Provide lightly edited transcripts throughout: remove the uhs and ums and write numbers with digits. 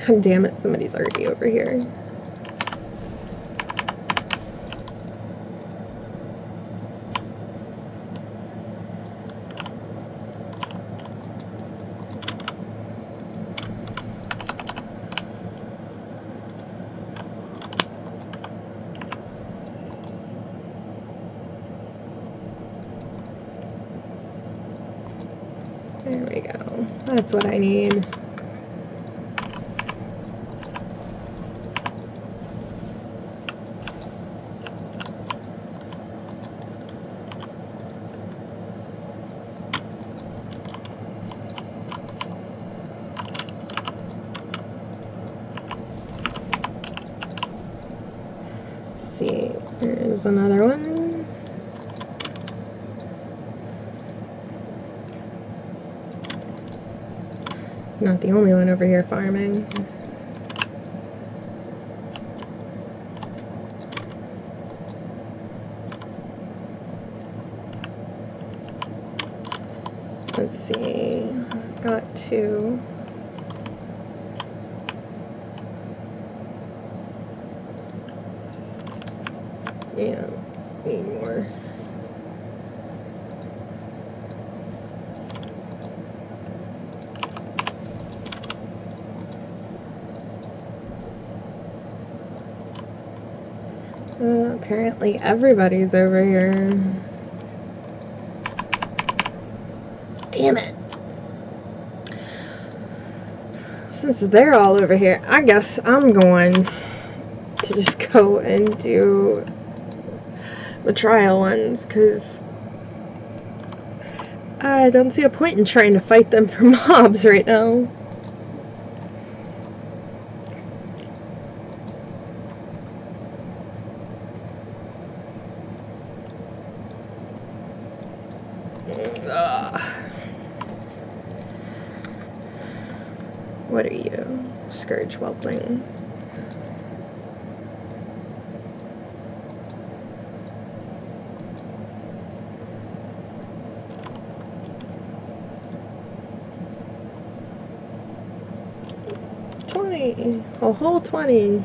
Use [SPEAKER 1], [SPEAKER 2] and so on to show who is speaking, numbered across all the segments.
[SPEAKER 1] God damn it, somebody's already over here. There we go. That's what I need. See, there's another one. Not the only one over here farming. Let's see, got two. Yeah, need more. Apparently everybody's over here. Damn it. Since they're all over here, I guess I'm going to just go and do the trial ones, because I don't see a point in trying to fight them for mobs right now. What are you? Scourge Whelpling. A whole 20.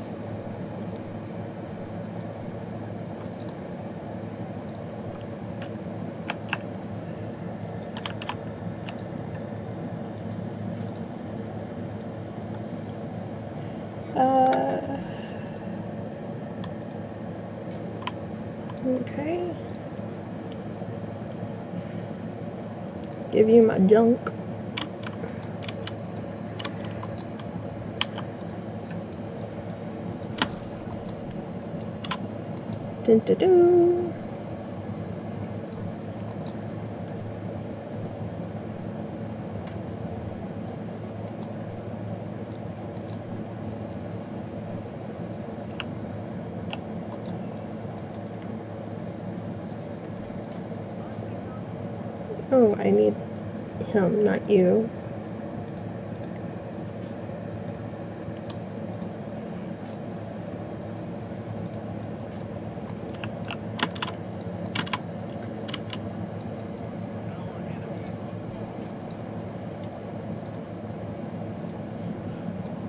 [SPEAKER 1] Okay. Give you my junk. Dun, dun, dun. Oh, I need him, not you.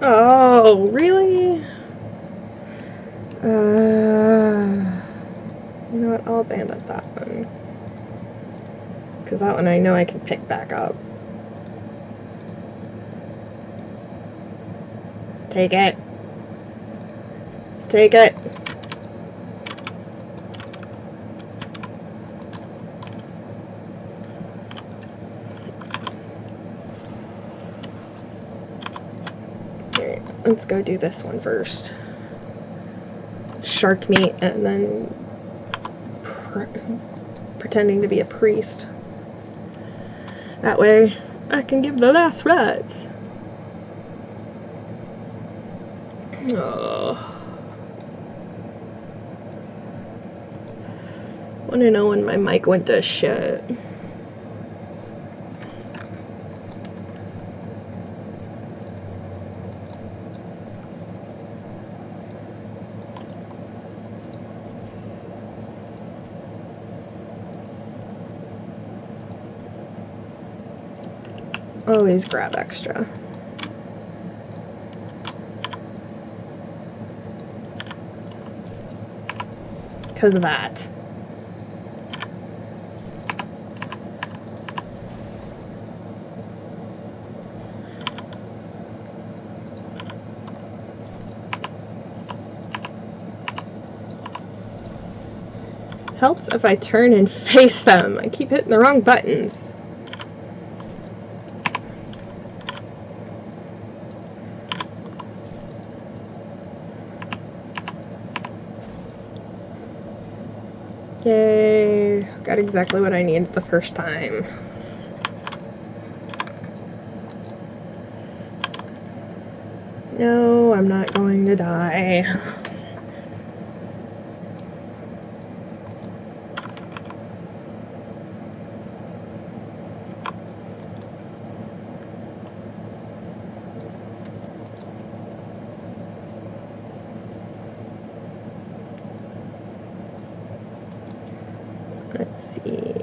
[SPEAKER 1] Oh, really? You know what? I'll abandon that one. Because that one I know I can pick back up. Take it. Take it. Here, let's go do this one first. Shark meat and then pretending to be a priest. That way I can give the last rites. Oh. Wanna know when my mic went to shit. Always grab extra. because of that. Helps if I turn and face them. I keep hitting the wrong buttons. Yay, got exactly what I needed the first time. No, I'm not going to die. Let's see.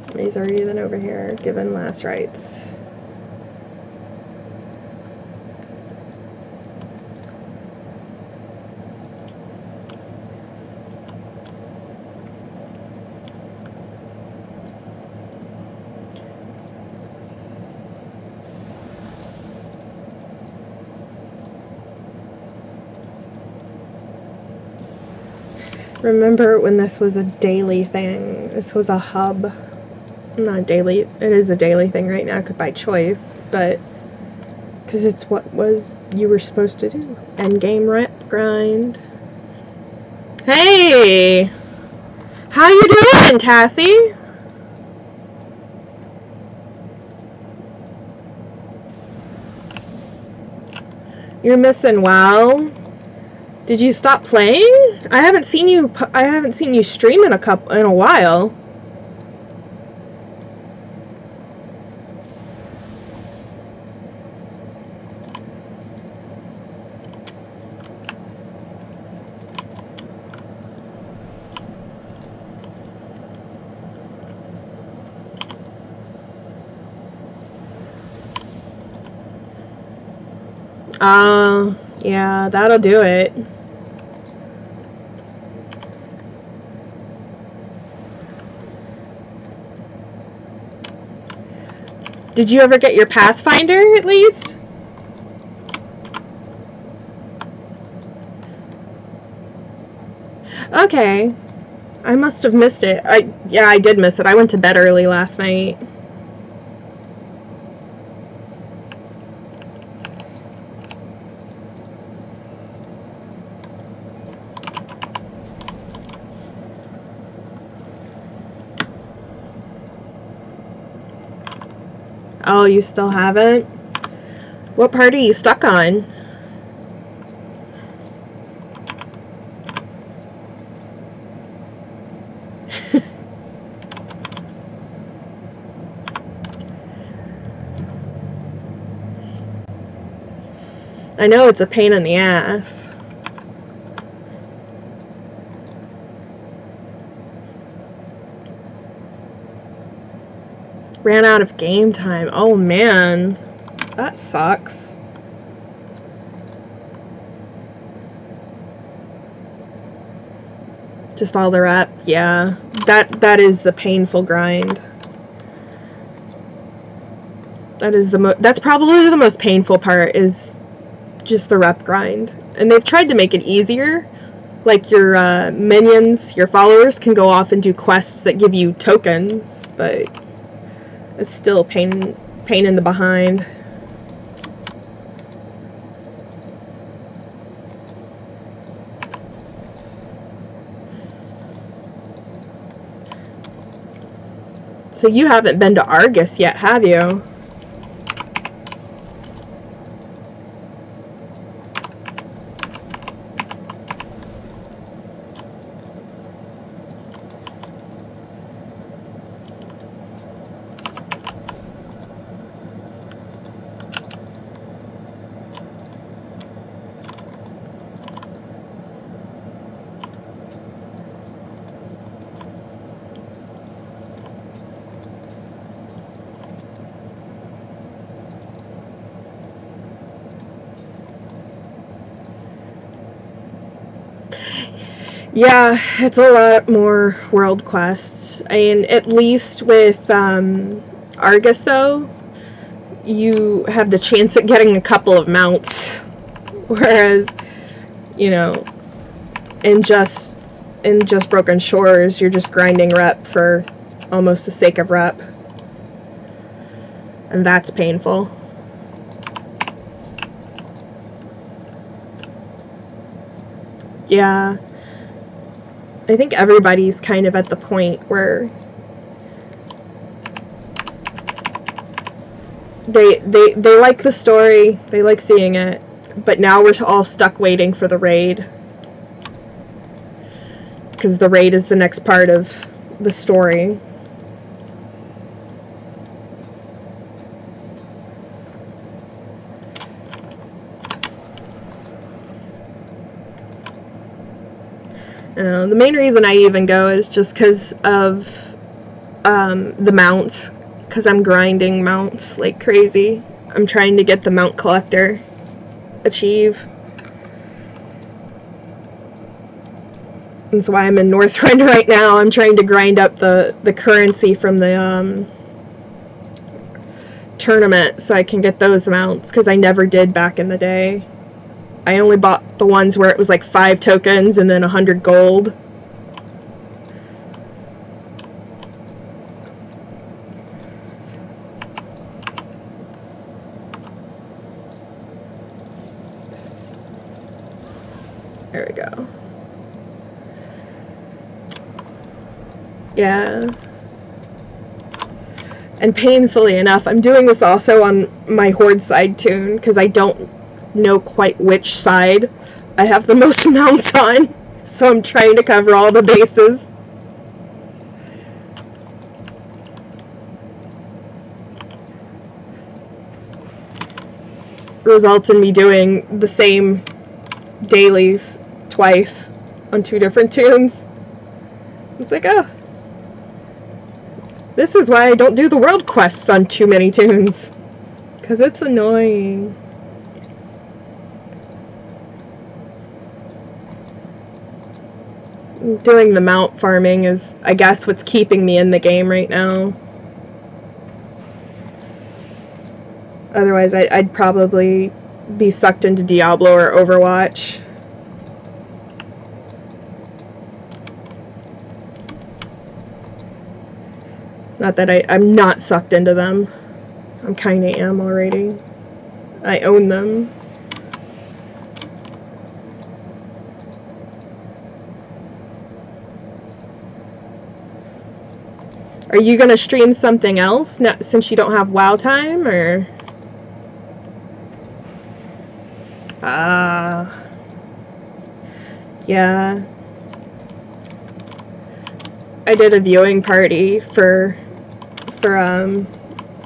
[SPEAKER 1] Somebody's already been over here given last rites. Remember when this was a daily thing? This was a hub. Not daily. It is a daily thing right now, by choice, but because it's what you were supposed to do. End game grind. Hey, how you doing, Tassie? You're missing WoW. Did you stop playing? I haven't seen you stream in a while. Yeah, that'll do it. Did you ever get your Pathfinder, at least? Okay. I must have missed it. Yeah, I did miss it. I went to bed early last night. Oh, you still haven't? What part are you stuck on? I know it's a pain in the ass. Ran out of game time. Oh man, that sucks. Just all the rep, yeah. That is the painful grind. That's probably the most painful part, is just the rep grind. And they've tried to make it easier. Like your minions, your followers can go off and do quests that give you tokens, but it's still pain in the behind. So you haven't been to Argus yet, have you? Yeah, it's a lot more world quests. I mean, at least with Argus, though, you have the chance at getting a couple of mounts. Whereas, you know, in just Broken Shores, you're just grinding rep for almost the sake of rep. And that's painful. Yeah. I think everybody's kind of at the point where they like the story, they like seeing it, but now we're all stuck waiting for the raid. Because the raid is the next part of the story. The main reason I even go is just because of the mounts. Because I'm grinding mounts like crazy. I'm trying to get the mount collector achieve. That's why I'm in Northrend right now. I'm trying to grind up the currency from the tournament so I can get those mounts, because I never did back in the day. I only bought the ones where it was like 5 tokens and then 100 gold. There we go. Yeah. And painfully enough, I'm doing this also on my Horde side tune, because I don't know quite which side I have the most mounts on. So I'm trying to cover all the bases. Results in me doing the same dailies twice on 2 different tunes. It's like, oh, this is why I don't do the world quests on too many tunes, because it's annoying. Doing the mount farming is, I guess, what's keeping me in the game right now. Otherwise, I'd probably be sucked into Diablo or Overwatch. Not that I'm not sucked into them. I kinda am already. I own them. Are you gonna stream something else since you don't have WoW time, or? Yeah. I did a viewing party for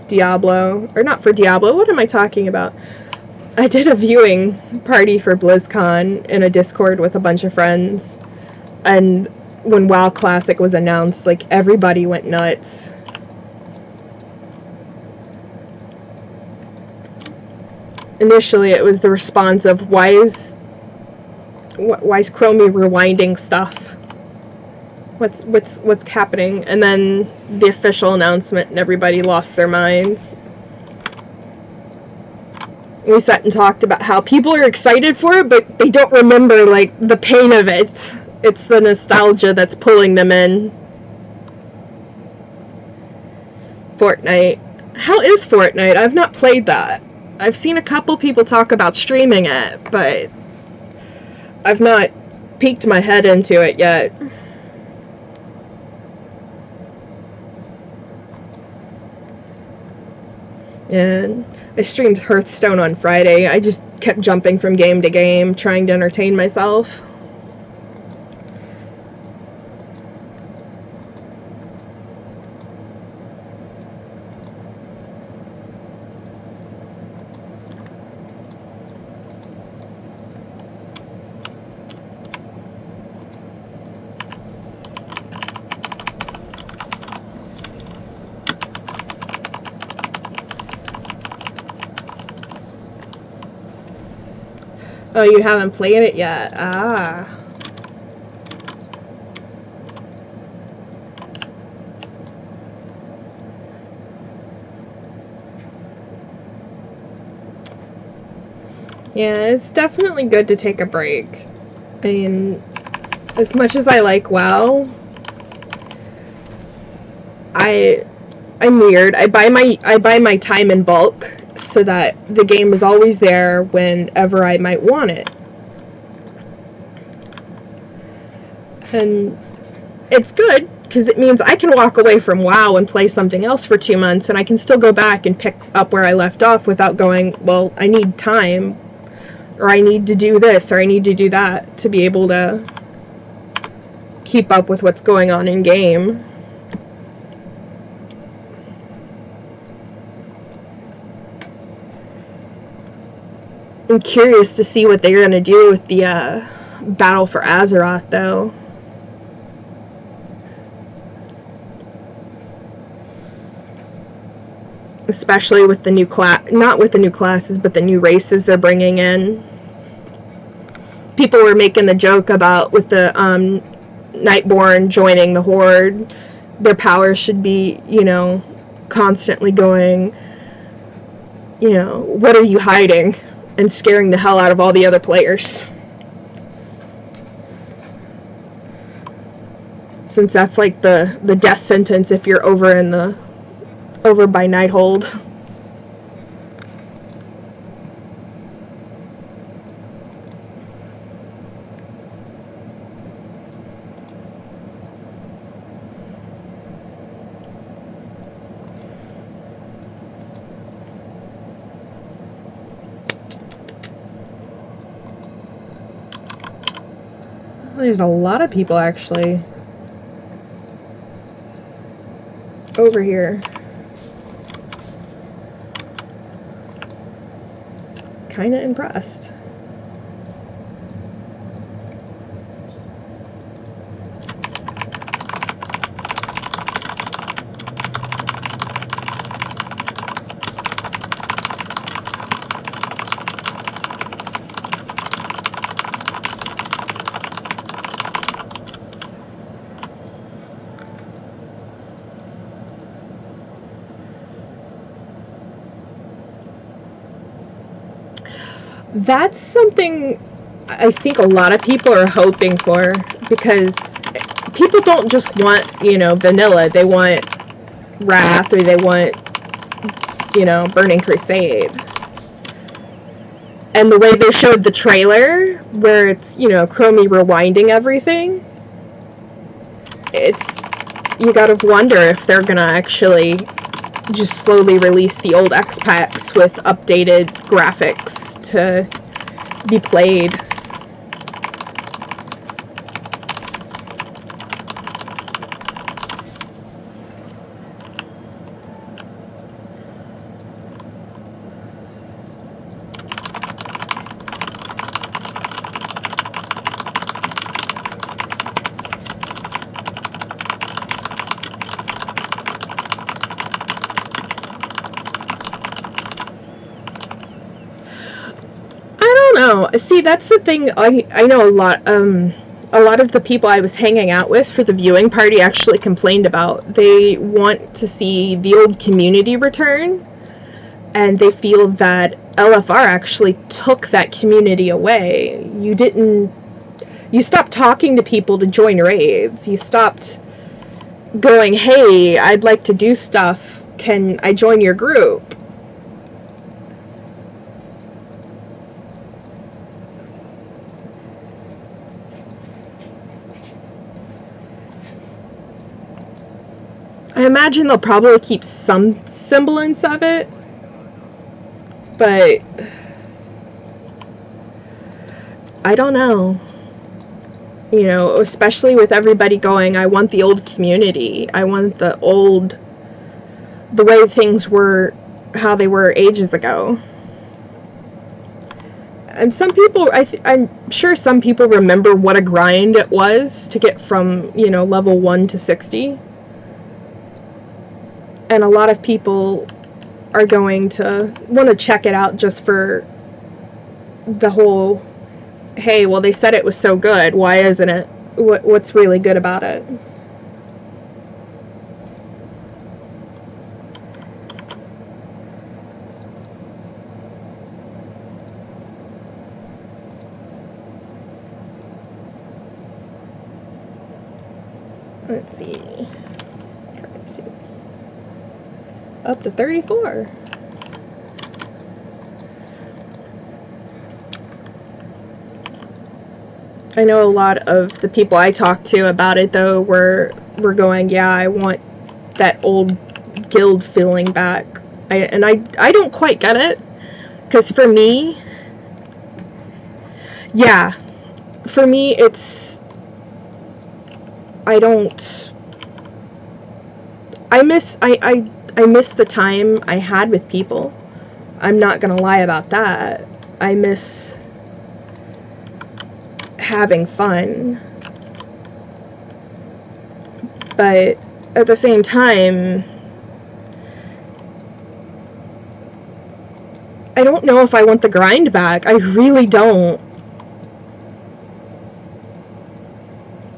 [SPEAKER 1] Diablo, or not for Diablo, what am I talking about? I did a viewing party for BlizzCon in a Discord with a bunch of friends, and when WoW Classic was announced, like, everybody went nuts. Initially, it was the response of, why is Chromie rewinding stuff? What's happening? And then the official announcement, and everybody lost their minds. We sat and talked about how people are excited for it, but they don't remember, like, the pain of it. It's the nostalgia that's pulling them in. Fortnite. How is Fortnite? I've not played that. I've seen a couple people talk about streaming it, but I've not peeked my head into it yet. And I streamed Hearthstone on Friday. I just kept jumping from game to game, trying to entertain myself. Oh, you haven't played it yet? Ah. Yeah, it's definitely good to take a break. I mean, as much as I like WoW, I'm weird. I buy my time in bulk so that the game is always there whenever I might want it. And it's good because it means I can walk away from WoW and play something else for 2 months, and I can still go back and pick up where I left off without going, well, I need time, or I need to do this, or I need to do that to be able to keep up with what's going on in game. I'm curious to see what they're going to do with the Battle for Azeroth, though. Especially with the new class, not with the new classes, but the new races they're bringing in. People were making the joke about with the Nightborn joining the Horde, their powers should be, you know, constantly going, you know, what are you hiding? And scaring the hell out of all the other players. Since that's like the death sentence if you're over by Nighthold. There's a lot of people actually over here. Kinda impressed. That's something I think a lot of people are hoping for, because people don't just want, you know, vanilla. They want Wrath, or they want, you know, Burning Crusade. And the way they showed the trailer, where it's, you know, Chromie rewinding everything, it's, you gotta wonder if they're gonna actually just slowly release the old X packs with updated graphics to be played. See, that's the thing. I know a lot of the people I was hanging out with for the viewing party actually complained about. They want to see the old community return, and they feel that LFR actually took that community away. You stopped talking to people to join raids. You stopped going, hey, I'd like to do stuff. Can I join your group? I imagine they'll probably keep some semblance of it, but I don't know. You know, especially with everybody going, I want the old community. I want the way things were, how they were ages ago. And some people, I'm sure some people remember what a grind it was to get from, you know, level 1 to 60. And a lot of people are going to want to check it out just for the whole, hey, well, they said it was so good, why isn't it? What's really good about it? currency. Up to 34. I know a lot of the people I talked to about it, though, were going, yeah, I want that old guild feeling back. I don't quite get it, because for me, yeah, for me, it's, I miss the time I had with people. I'm not gonna lie about that. I miss having fun. But at the same time, I don't know if I want the grind back. I really don't.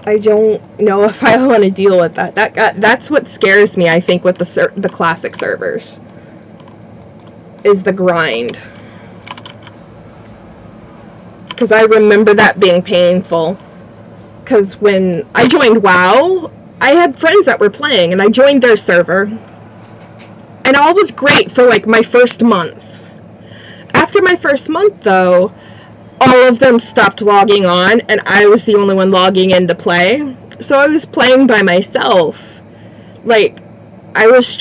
[SPEAKER 1] I don't know if I want to deal with that. That's what scares me, I think, with the classic servers, is the grind. Because I remember that being painful. Because when I joined WoW, I had friends that were playing, and I joined their server. And all was great for, like, my first month. After my first month, though, all of them stopped logging on, and I was the only one logging in to play. So I was playing by myself. Like, I was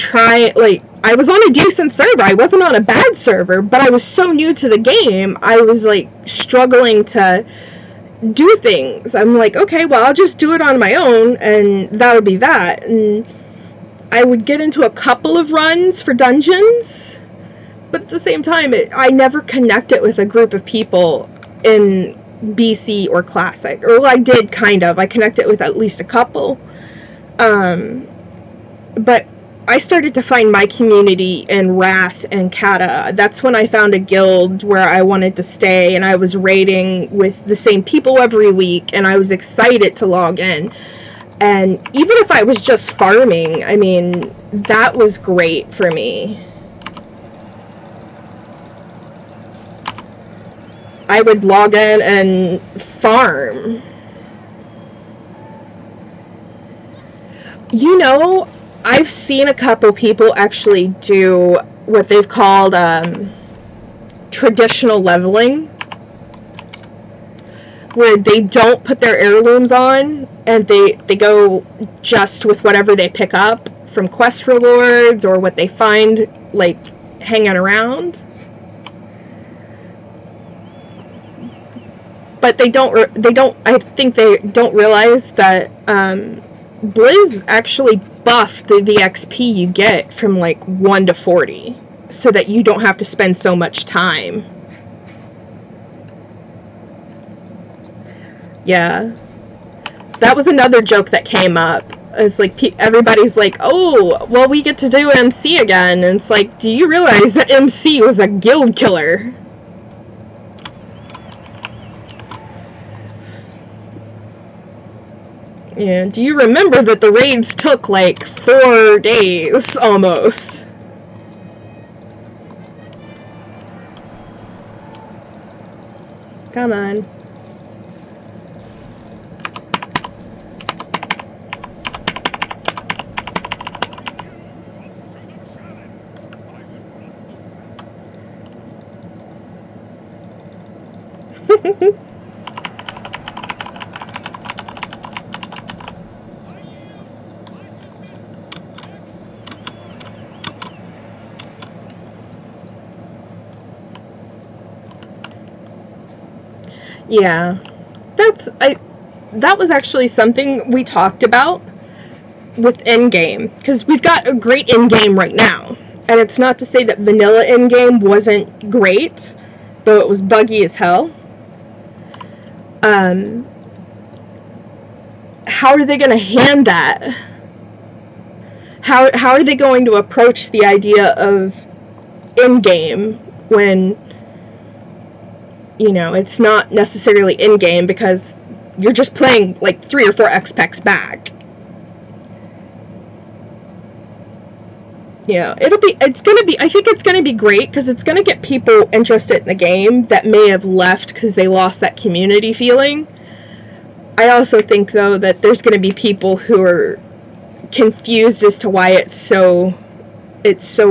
[SPEAKER 1] I was on a decent server. I wasn't on a bad server, but I was so new to the game, I was, like, struggling to do things. I'm like, okay, well, I'll just do it on my own, and that'll be that. And I would get into a couple of runs for dungeons, but at the same time, I never connected with a group of people in BC or Classic. Or, well, I did, kind of. I connected with at least a couple. But I started to find my community in Wraith and Kata. That's when I found a guild where I wanted to stay, and I was raiding with the same people every week, and I was excited to log in. And even if I was just farming, I mean, that was great for me. I would log in and farm. You know, I've seen a couple people actually do what they've called traditional leveling, where they don't put their heirlooms on, and they go just with whatever they pick up from quest rewards or what they find, like, hanging around. But I think they don't realize that Blizz actually buffed the XP you get from, like, 1 to 40, so that you don't have to spend so much time. Yeah. That was another joke that came up. It's like, everybody's like, oh, well, we get to do MC again. And it's like, do you realize that MC was a guild killer? Yeah, do you remember that the raids took, like, 4 days, almost? Come on. Yeah, that was actually something we talked about with in-game, because we've got a great in-game right now, and it's not to say that vanilla in-game wasn't great, though it was buggy as hell. How are they going to hand that? How are they going to approach the idea of in-game when, you know, it's not necessarily in-game, because you're just playing, like, 3 or 4 XPEX back. You know, I think it's gonna be great, because it's gonna get people interested in the game that may have left because they lost that community feeling. I also think, though, that there's gonna be people who are confused as to why it's so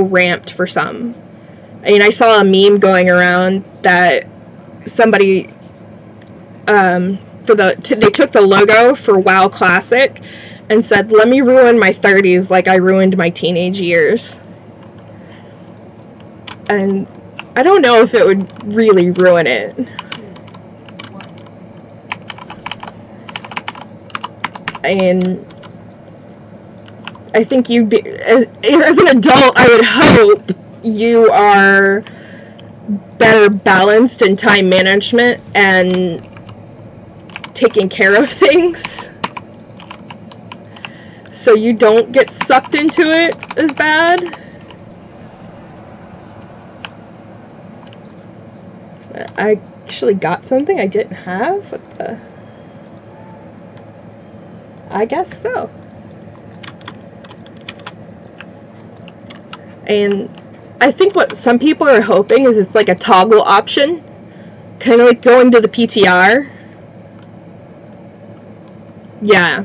[SPEAKER 1] ramped for some. I mean, I saw a meme going around that somebody they took the logo for WoW Classic and said, "Let me ruin my 30s like I ruined my teenage years." And I don't know if it would really ruin it. And I think you'd be, as an adult, I would hope you are better balanced in time management and taking care of things, so you don't get sucked into it as bad. I actually got something I didn't have. What the? I guess so. And I think what some people are hoping is it's like a toggle option, kind of like going to the PTR. Yeah.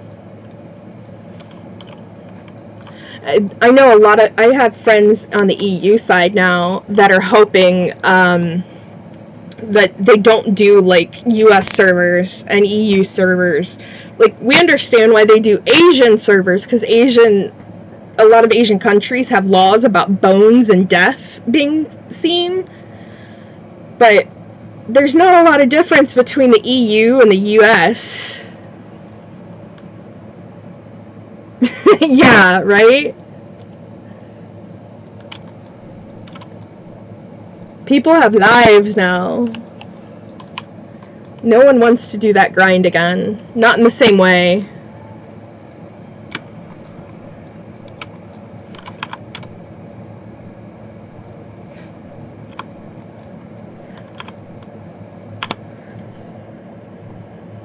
[SPEAKER 1] I know a lot of, I have friends on the EU side now that are hoping that they don't do like US servers and EU servers. Like, we understand why they do Asian servers, because a lot of Asian countries have laws about bones and death being seen, but there's not a lot of difference between the EU and the US. Yeah, right? People have lives now. No one wants to do that grind again. Not in the same way.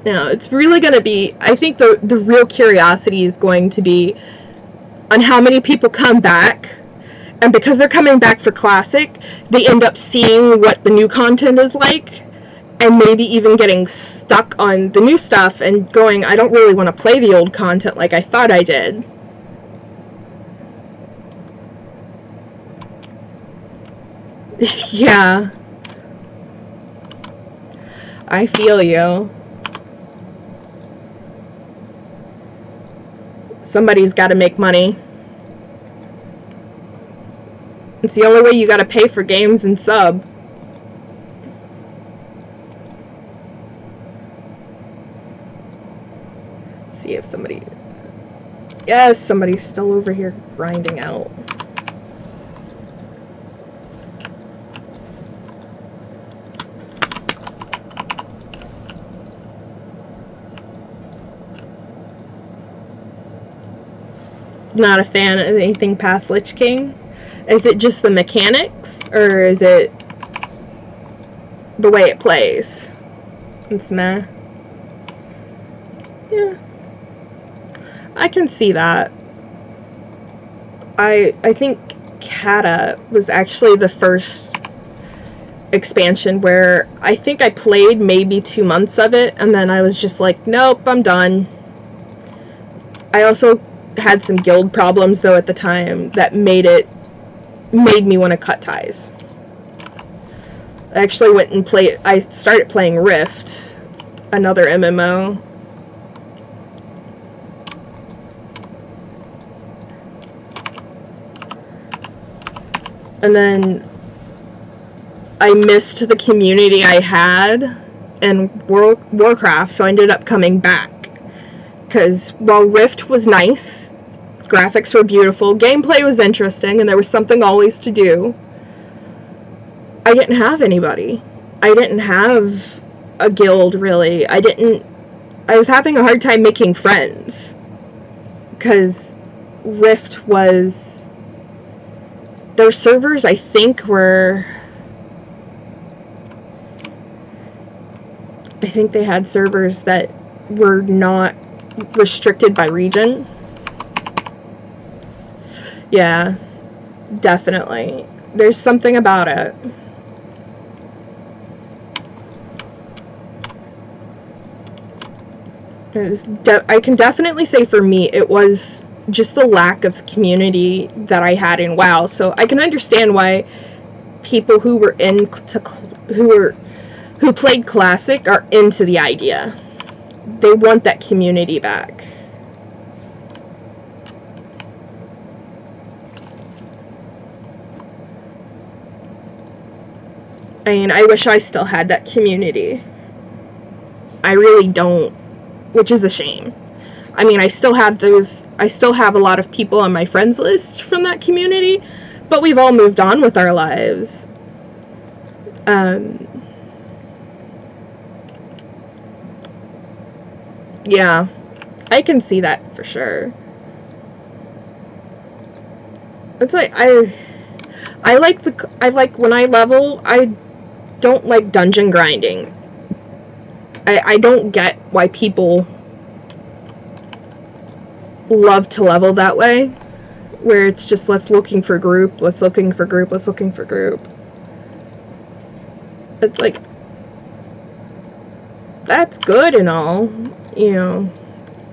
[SPEAKER 1] Now, it's really going to be, I think the real curiosity is going to be on how many people come back. And because they're coming back for Classic, they end up seeing what the new content is like, and maybe even getting stuck on the new stuff and going, I don't really want to play the old content like I thought I did. Yeah. I feel you. Somebody's got to make money. It's the only way you gotta pay for games and sub. See if somebody... Yes, somebody's still over here grinding out. Not a fan of anything past Lich King. Is it just the mechanics, or is it the way it plays? It's meh. Yeah. I can see that. I think Kata was actually the first expansion where I think I played maybe 2 months of it, and then I was just like, nope, I'm done. I also had some guild problems, though, at the time that made me want to cut ties. I actually went and I started playing Rift, another MMO. And then I missed the community I had in Warcraft, so I ended up coming back. Because while Rift was nice, graphics were beautiful, gameplay was interesting, and there was something always to do, I didn't have anybody. I didn't have a guild, really. I was having a hard time making friends. Because Rift was... Their servers, I think, were... I think they had servers that were not restricted by region. Yeah, definitely. There's something about it. I can definitely say for me, it was just the lack of community that I had in WoW. So I can understand why people who were who played Classic are into the idea. They want that community back. I mean, I wish I still had that community. I really don't, which is a shame. I mean, I still have a lot of people on my friends list from that community, but we've all moved on with our lives. Yeah, I can see that for sure. It's like, I like when I level, I don't like dungeon grinding. I don't get why people love to level that way, where it's just let's looking for group, let's looking for group, let's looking for group. It's like, that's good and all, you know,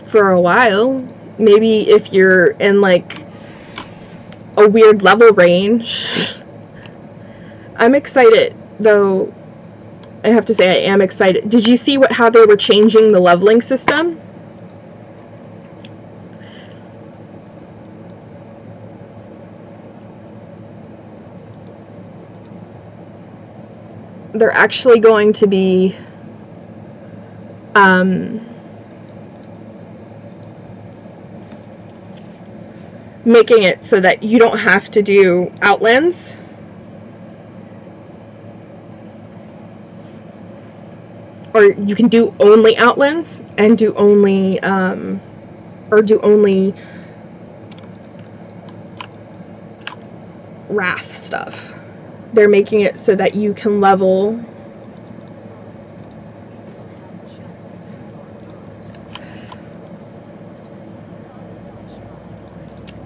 [SPEAKER 1] for a while. Maybe if you're in like a weird level range. I'm excited though. I have to say I am excited. Did you see how they were changing the leveling system? They're actually going to be making it so that you don't have to do outlands. Or you can do only outlands and do only Wrath stuff. They're making it so that you can level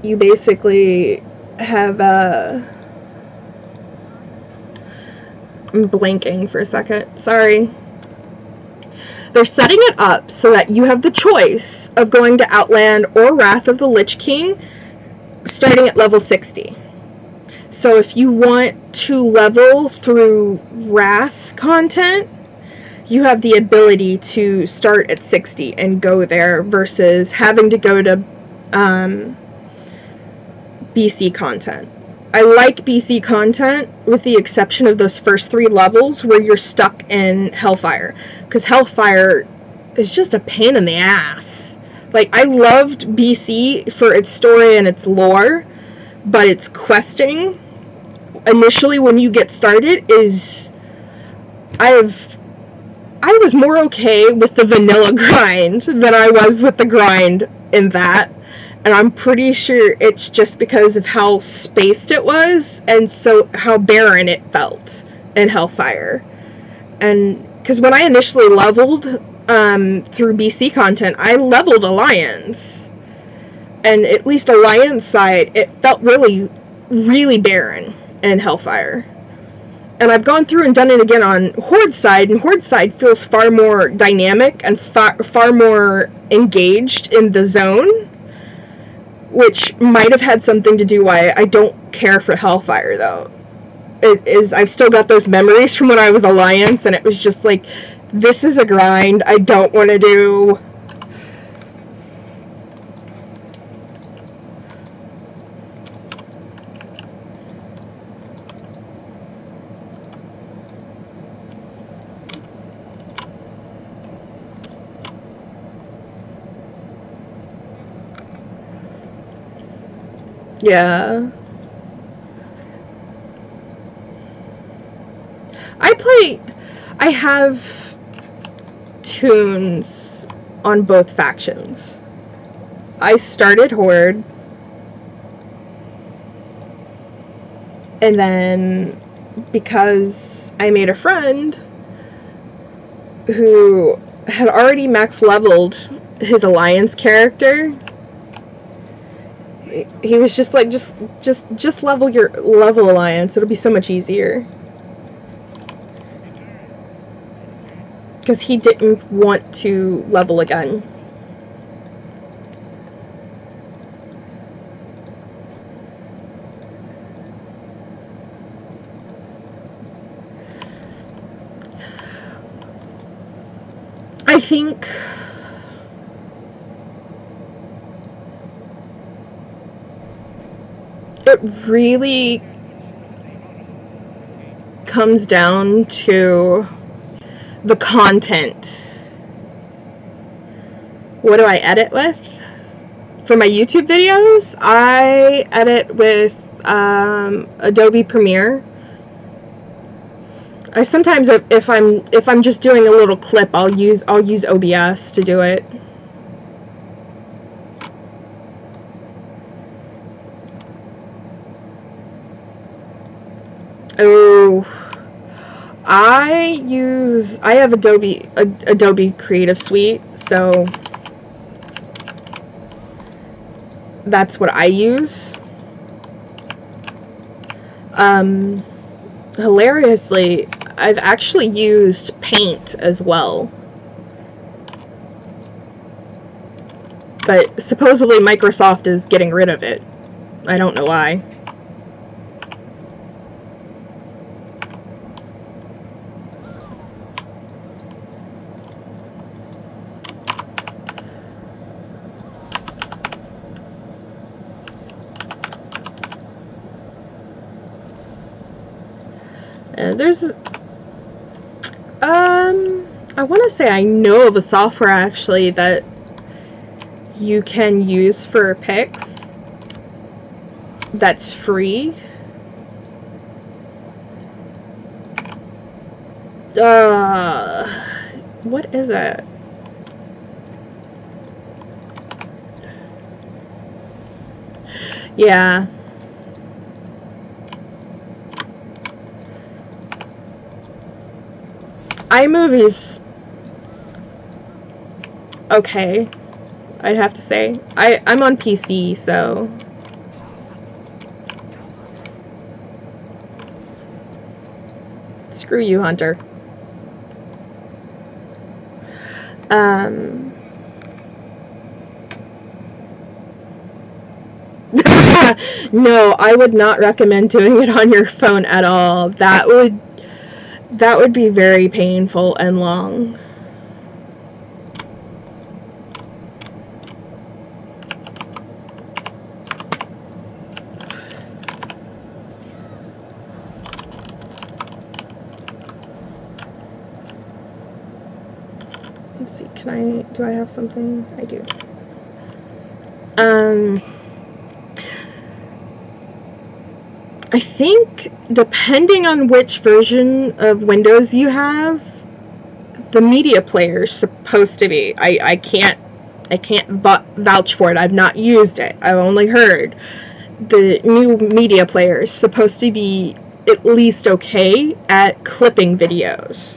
[SPEAKER 1] you basically have I'm blanking for a second, sorry. They're setting it up so that you have the choice of going to Outland or Wrath of the Lich King starting at level 60. So if you want to level through Wrath content, you have the ability to start at 60 and go there versus having to go to BC content. I like BC content with the exception of those first 3 levels where you're stuck in Hellfire, because Hellfire is just a pain in the ass. Like, I loved BC for its story and its lore, but its questing initially when you get started is I was more okay with the vanilla grind than I was with the grind in that. And I'm pretty sure it's just because of how spaced it was, and so how barren it felt in Hellfire. And because when I initially leveled through BC content, I leveled Alliance. And at least Alliance side, it felt really, really barren in Hellfire. And I've gone through and done it again on Horde side, and Horde side feels far more dynamic and far more engaged in the zone. Which might have had something to do why I don't care for Hellfire, though. I've still got those memories from when I was Alliance, and it was just like, this is a grind I don't want to do. Yeah. I have tunes on both factions. I started Horde, and then because I made a friend who had already max leveled his Alliance character, he was just like, just level Alliance. It'll be so much easier. Because he didn't want to level again. I think it really comes down to the content. What do I edit with? For my YouTube videos, I edit with Adobe Premiere. I sometimes, if I'm just doing a little clip, I'll use OBS to do it. Oh, I have Adobe Creative Suite, so that's what I use. Hilariously, I've actually used Paint as well. But supposedly Microsoft is getting rid of it. I don't know why. There's I want to say I know of a software actually that you can use for pics that's free. What is it? Yeah. iMovie's okay, I'd have to say. I'm on PC, so screw you, Hunter. No, I would not recommend doing it on your phone at all. That would be very painful and long. Let's see, do I have something? I do. I think depending on which version of Windows you have, the media player is supposed to be. I can't vouch for it. I've not used it. I've only heard the new media player is supposed to be at least okay at clipping videos.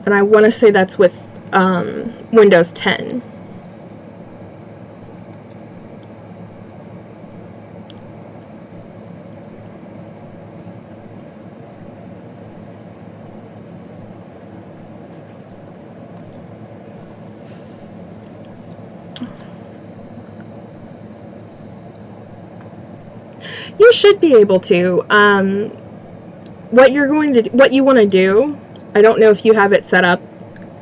[SPEAKER 1] And I want to say that's with Windows 10. You should be able to. What you want to do, I don't know if you have it set up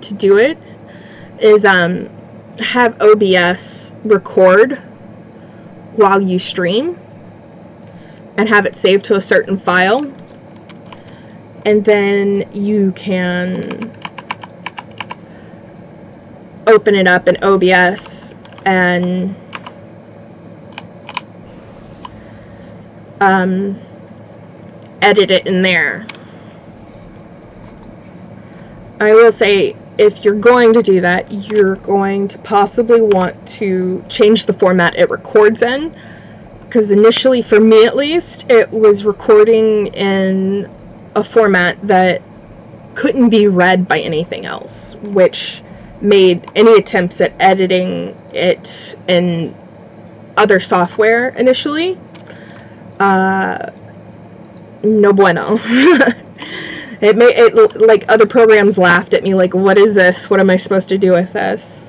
[SPEAKER 1] to do it, is have OBS record while you stream and have it saved to a certain file, and then you can open it up in OBS and edit it in there. I will say, if you're going to do that, you're going to possibly want to change the format it records in, because initially, for me at least, it was recording in a format that couldn't be read by anything else, which made any attempts at editing it in other software initially no bueno. Like, other programs laughed at me, like, what is this? What am I supposed to do with this?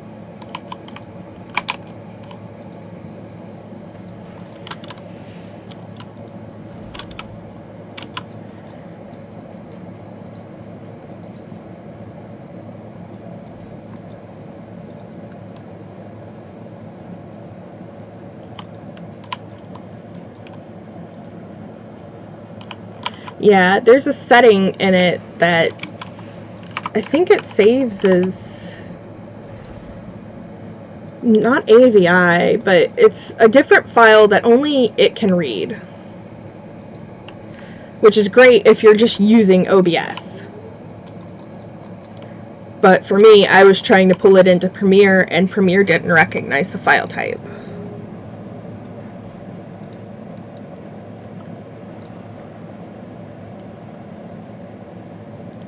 [SPEAKER 1] Yeah, there's a setting in it that I think it saves as not AVI, but it's a different file that only it can read, which is great if you're just using OBS. But for me, I was trying to pull it into Premiere, and Premiere didn't recognize the file type.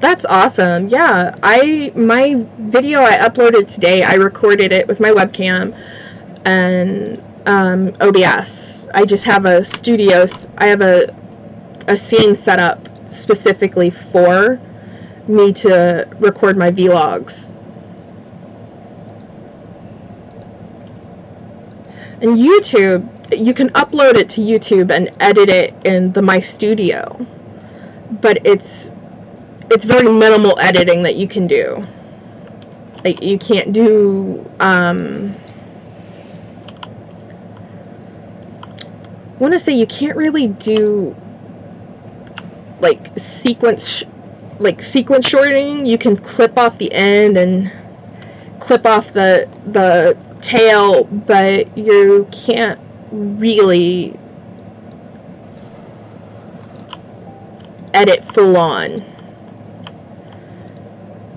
[SPEAKER 1] That's awesome. Yeah, my video I uploaded today, I recorded it with my webcam and OBS. I just have a studio. I have a scene set up specifically for me to record my vlogs. And YouTube, you can upload it to YouTube and edit it in the My Studio, but it's very minimal editing that you can do. Like, you can't do, I want to say you can't really do, like, sequence shortening. You can clip off the end and clip off the tail, but you can't really edit full on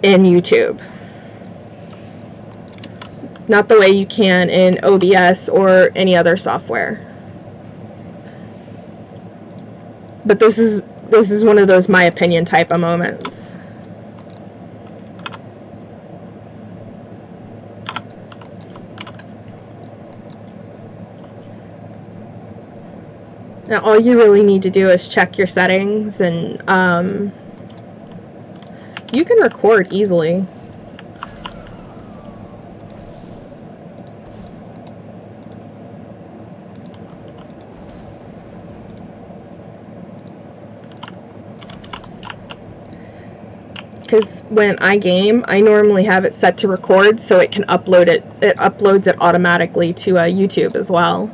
[SPEAKER 1] in YouTube. Not the way you can in OBS or any other software. But this is one of those my opinion type of moments. Now all you really need to do is check your settings, and you can record easily. Because when I game, I normally have it set to record so it can upload it. It uploads it automatically to YouTube as well.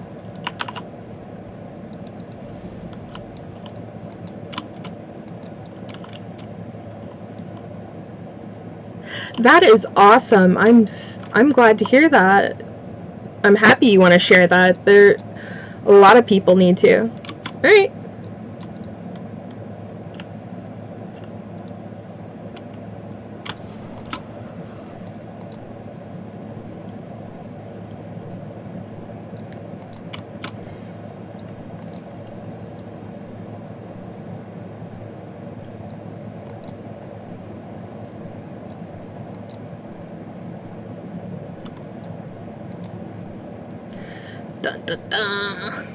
[SPEAKER 1] That is awesome. I'm glad to hear that. I'm happy you want to share that. A lot of people need to. All right. Dun, dun, dun.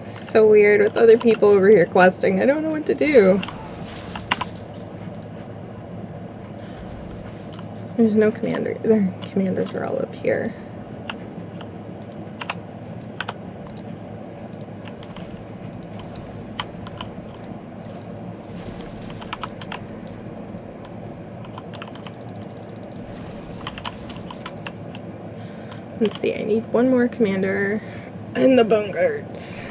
[SPEAKER 1] So weird with other people over here questing. I don't know what to do. There's no commander. Their commanders are all up here. Let's see, I need one more commander and the bone guards.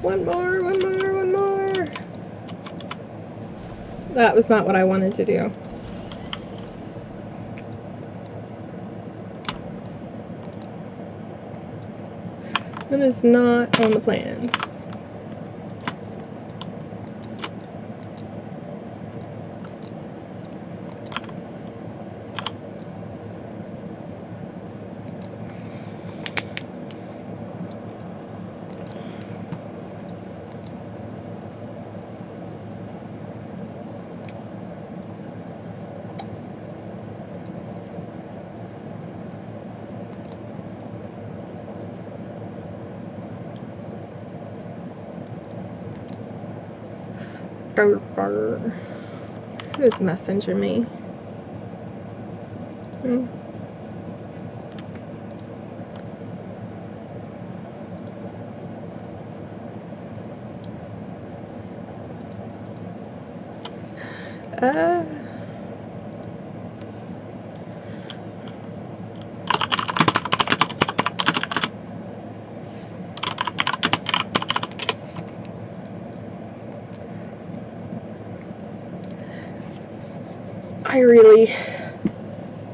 [SPEAKER 1] One more, one more, one more. That was not what I wanted to do. That is not on the plans. Who's messaging me?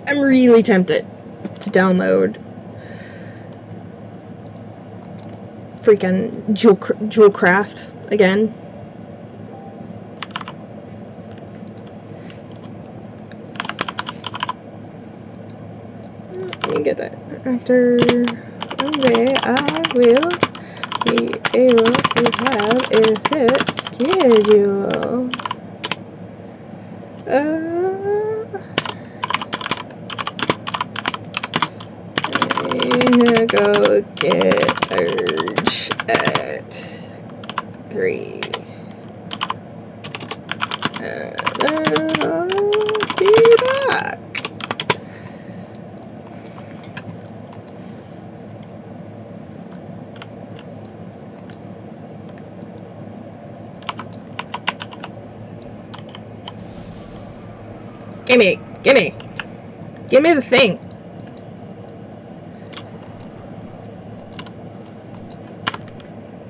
[SPEAKER 1] I'm really tempted to download freaking Jewel Craft again. Let me get that after. Okay, I will be able to have a set schedule. Go get Urge at 3. And I'll be back. Give me the thing.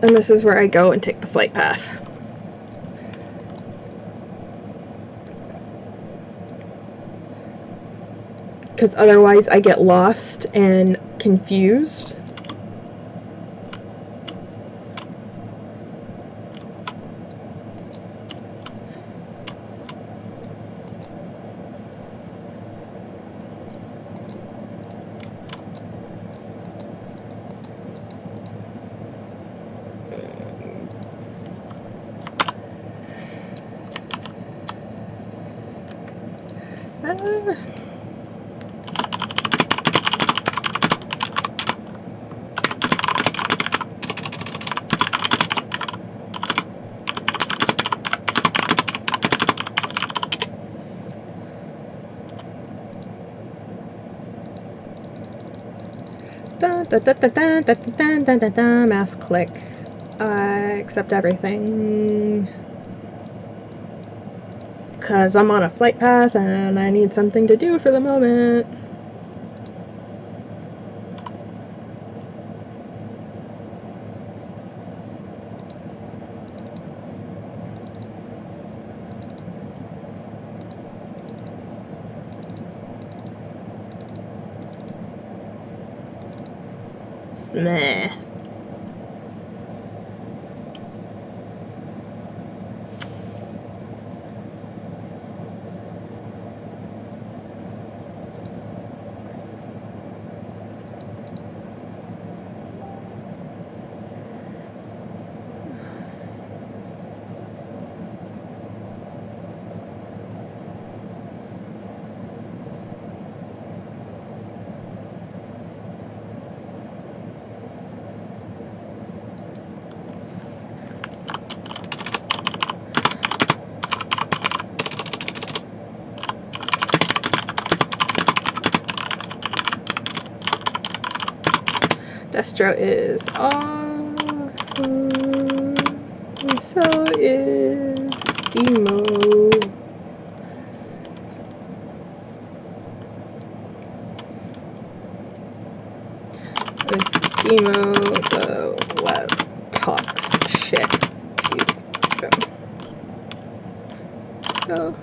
[SPEAKER 1] And this is where I go and take the flight path. Because otherwise I get lost and confused. Mouse click. I accept everything. Because I'm on a flight path and I need something to do for the moment. Meh. Destro is awesome. So is Demo. With Demo, the web talks shit. So,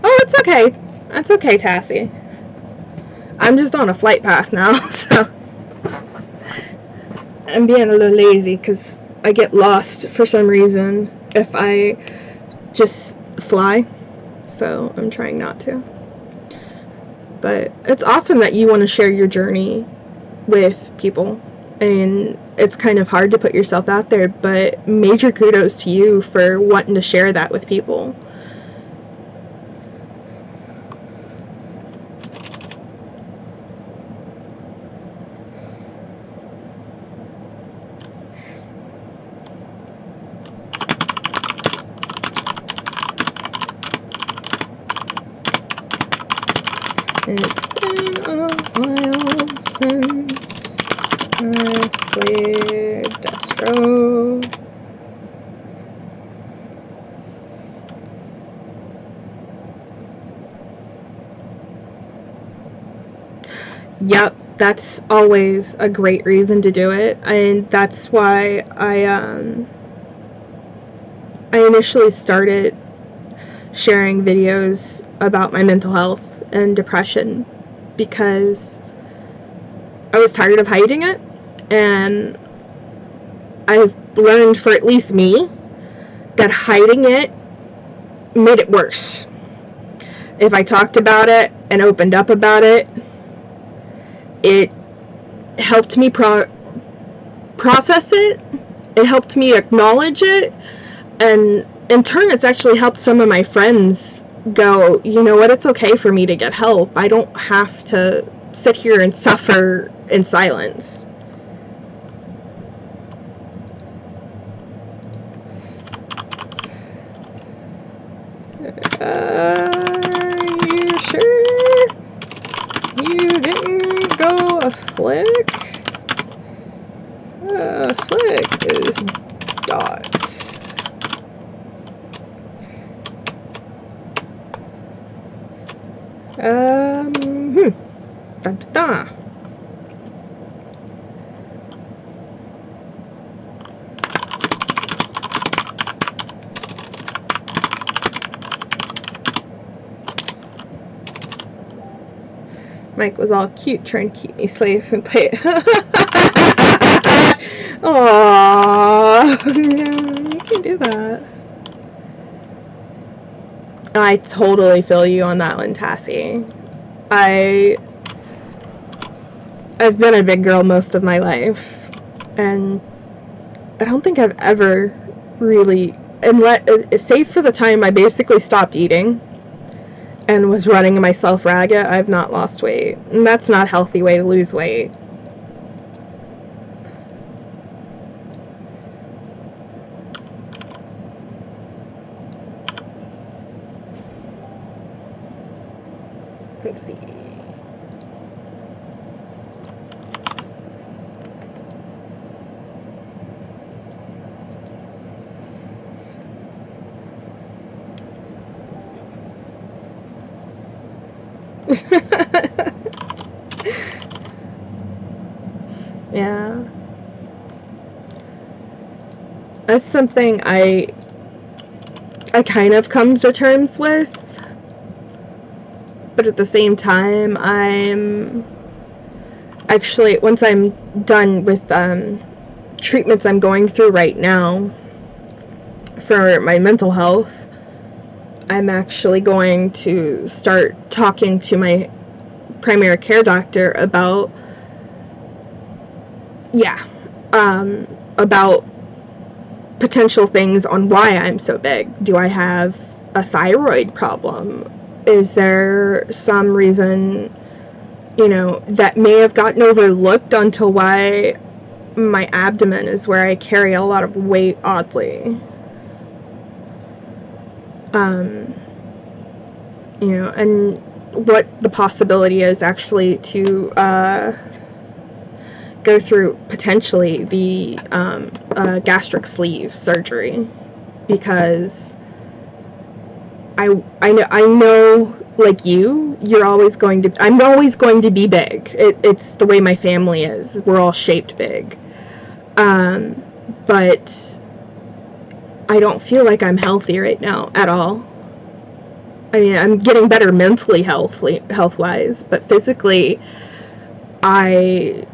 [SPEAKER 1] oh, it's okay. That's okay, Tassie. I'm just on a flight path now, so I'm being a little lazy because I get lost for some reason if I just fly, so I'm trying not to. But it's awesome that you want to share your journey with people, and it's kind of hard to put yourself out there, but major kudos to you for wanting to share that with people. It's been a while since I played Destro. Yep, that's always a great reason to do it, and that's why I initially started sharing videos about my mental health and depression, because I was tired of hiding it, and I've learned, for at least me, that hiding it made it worse. If I talked about it and opened up about it, it helped me process it, it helped me acknowledge it, and in turn it's actually helped some of my friends go, you know what, it's okay for me to get help. I don't have to sit here and suffer in silence. Are you sure you didn't go a flick? Flick is dots. Da, da, da. Mike was all cute trying to keep me safe and play it. Aww, no, you can't do that. I totally feel you on that one, Tassie. I've been a big girl most of my life, and I don't think I've ever really, save for the time I basically stopped eating and was running myself ragged, I've not lost weight. And that's not a healthy way to lose weight. Let's see. Yeah. That's something I kind of come to terms with, but at the same time, I'm actually, once I'm done with treatments I'm going through right now for my mental health, I'm actually going to start talking to my primary care doctor about, about potential things on why I'm so big. Do I have a thyroid problem? Is there some reason, you know, that may have gotten overlooked onto why my abdomen is where I carry a lot of weight, oddly? You know, and what the possibility is actually to go through potentially the gastric sleeve surgery, because I know like you're always going to, I'm always going to be big. It's the way my family is. We're all shaped big. But I don't feel like I'm healthy right now at all. I mean, I'm getting better mentally health-wise, but physically, I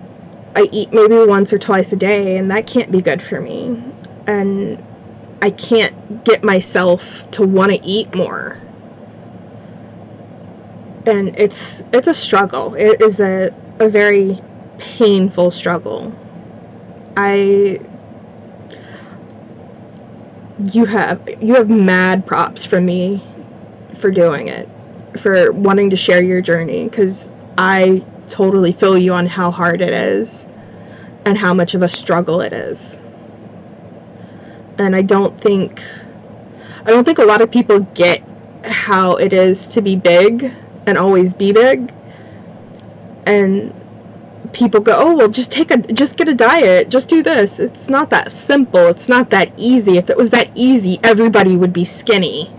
[SPEAKER 1] eat maybe once or twice a day, and that can't be good for me. And I can't get myself to want to eat more. And it's a struggle. It is a very painful struggle. You have mad props from me for doing it, for wanting to share your journey, because I totally feel you on how hard it is and how much of a struggle it is. And I don't think a lot of people get how it is to be big and always be big. And people go, oh, well, just get a diet, just do this. It's not that simple. It's not that easy. If it was that easy, everybody would be skinny.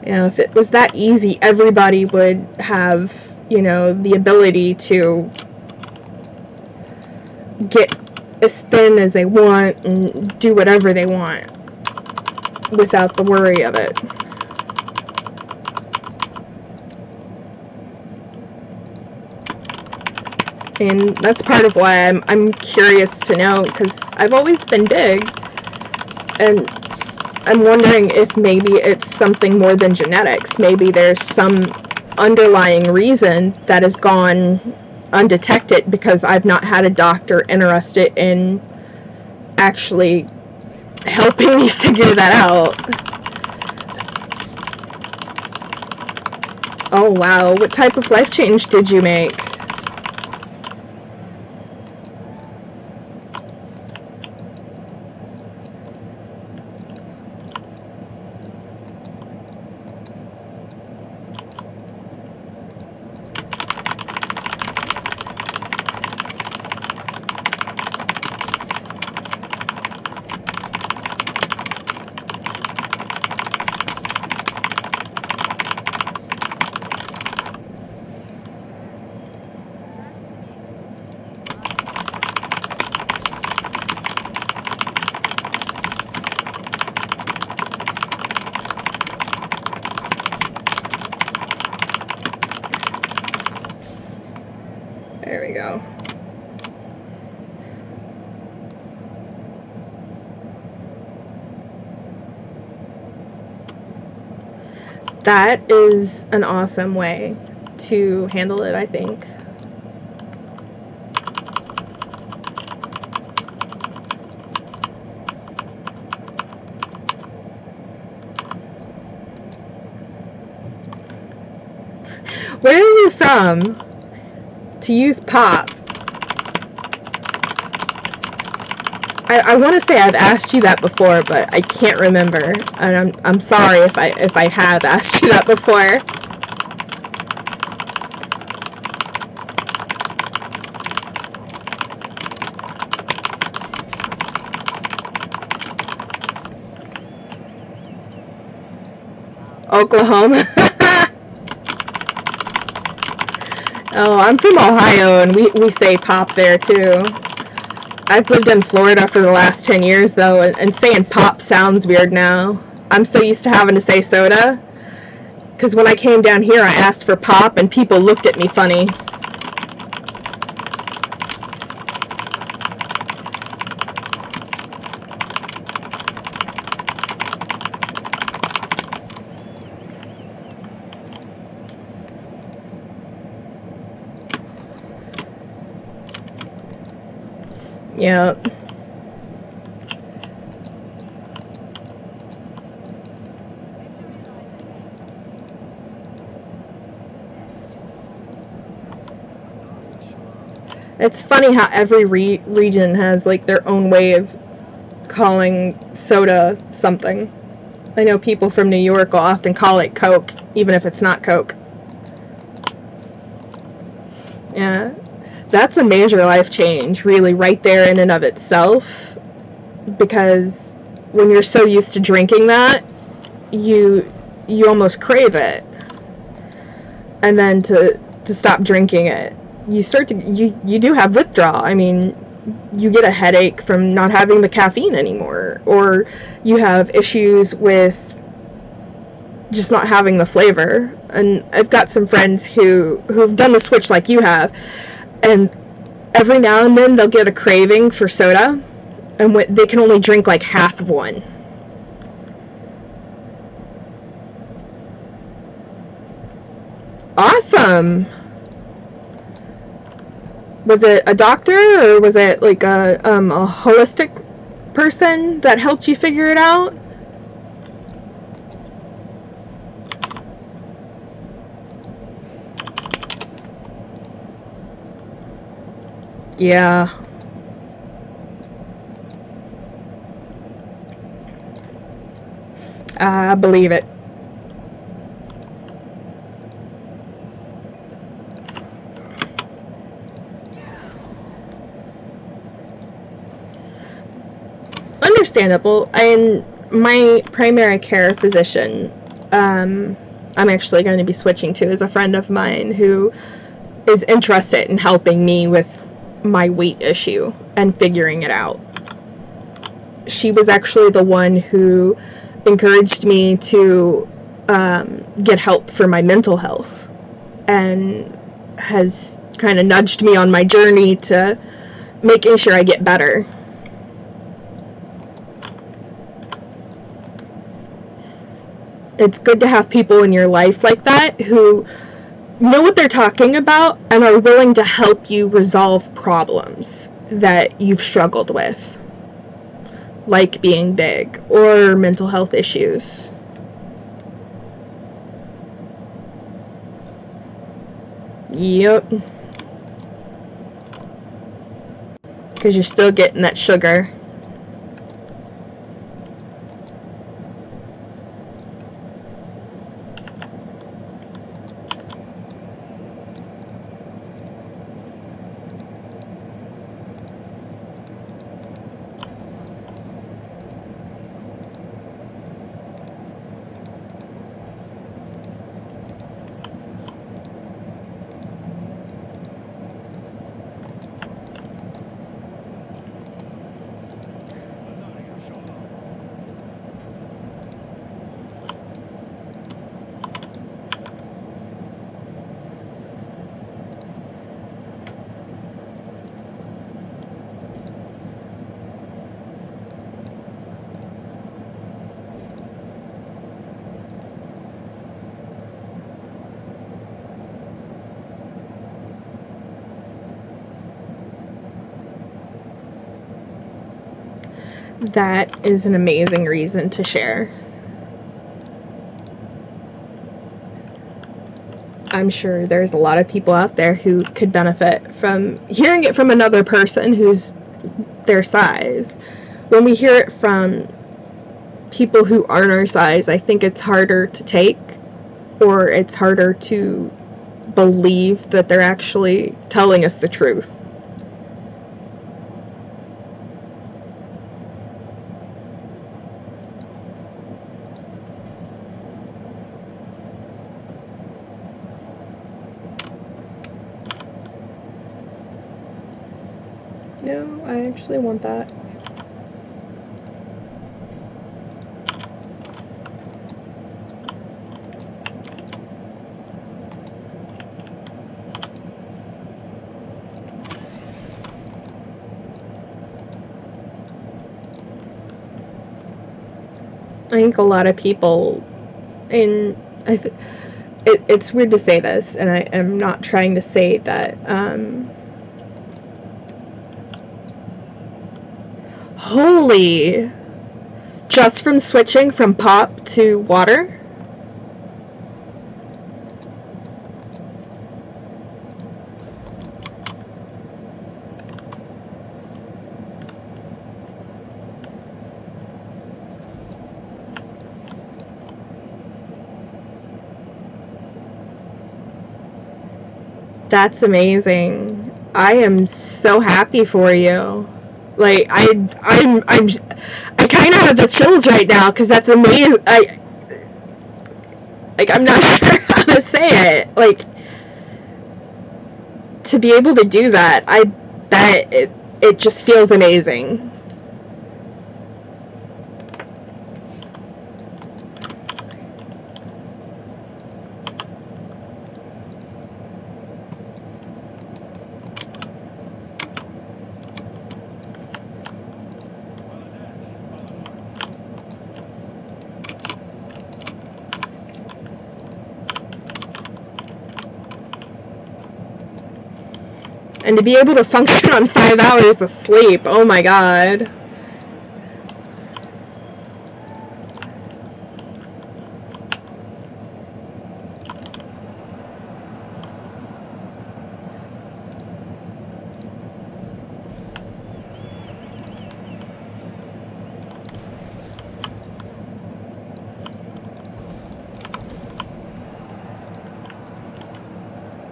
[SPEAKER 1] You know, if it was that easy, everybody would have, you know, the ability to get as thin as they want and do whatever they want without the worry of it. And that's part of why I'm curious to know, because I've always been big, and I'm wondering if maybe it's something more than genetics. Maybe there's some underlying reason that has gone undetected because I've not had a doctor interested in actually helping me figure that out. Oh wow, what type of life change did you make? There we go. That is an awesome way to handle it, I think. Where are you from? To use pop. I want to say I've asked you that before, but I can't remember, and I'm sorry if I have asked you that before. Oklahoma. Oh, I'm from Ohio, and we say pop there, too. I've lived in Florida for the last 10 years, though, and saying pop sounds weird now. I'm so used to having to say soda, because when I came down here, I asked for pop, and people looked at me funny. Yep. It's funny how every region has like their own way of calling soda something. I know people from New York will often call it Coke, even if it's not Coke. Yeah. That's a major life change, really, right there in and of itself, because when you're so used to drinking that, you almost crave it, and then to stop drinking it you do have withdrawal. I mean, you get a headache from not having the caffeine anymore, or you have issues with just not having the flavor. And I've got some friends who've done the switch like you have, and every now and then they'll get a craving for soda, and they can only drink like half of one. Awesome! Was it a doctor, or was it like a holistic person that helped you figure it out? Yeah. I believe it. Understandable. And my primary care physician, I'm actually going to be switching to, is a friend of mine who is interested in helping me with my weight issue and figuring it out. She was actually the one who encouraged me to get help for my mental health, and has kind of nudged me on my journey to making sure I get better. It's good to have people in your life like that who know what they're talking about and are willing to help you resolve problems that you've struggled with, like being big or mental health issues. Yep. Because you're still getting that sugar. That is an amazing reason to share. I'm sure there's a lot of people out there who could benefit from hearing it from another person who's their size. When we hear it from people who aren't our size, I think it's harder to take, or it's harder to believe that they're actually telling us the truth. No, I actually want that. I think a lot of people, and it's weird to say this, and I am not trying to say that, holy, just from switching from pop to water? That's amazing. I am so happy for you. Like, I kind of have the chills right now, because that's amazing. I'm not sure how to say it. Like, to be able to do that, I bet it just feels amazing. And to be able to function on 5 hours of sleep, oh my god.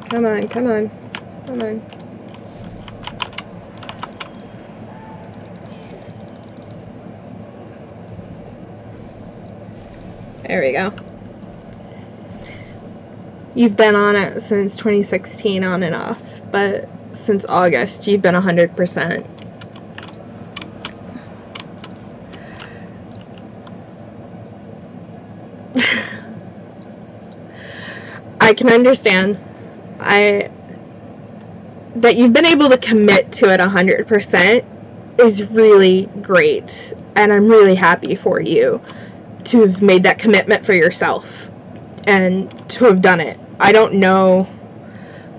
[SPEAKER 1] Come on, come on, come on. There we go. You've been on it since 2016 on and off, but since August you've been 100%. I can understand. That you've been able to commit to it 100% is really great, and I'm really happy for you to have made that commitment for yourself and to have done it. I don't know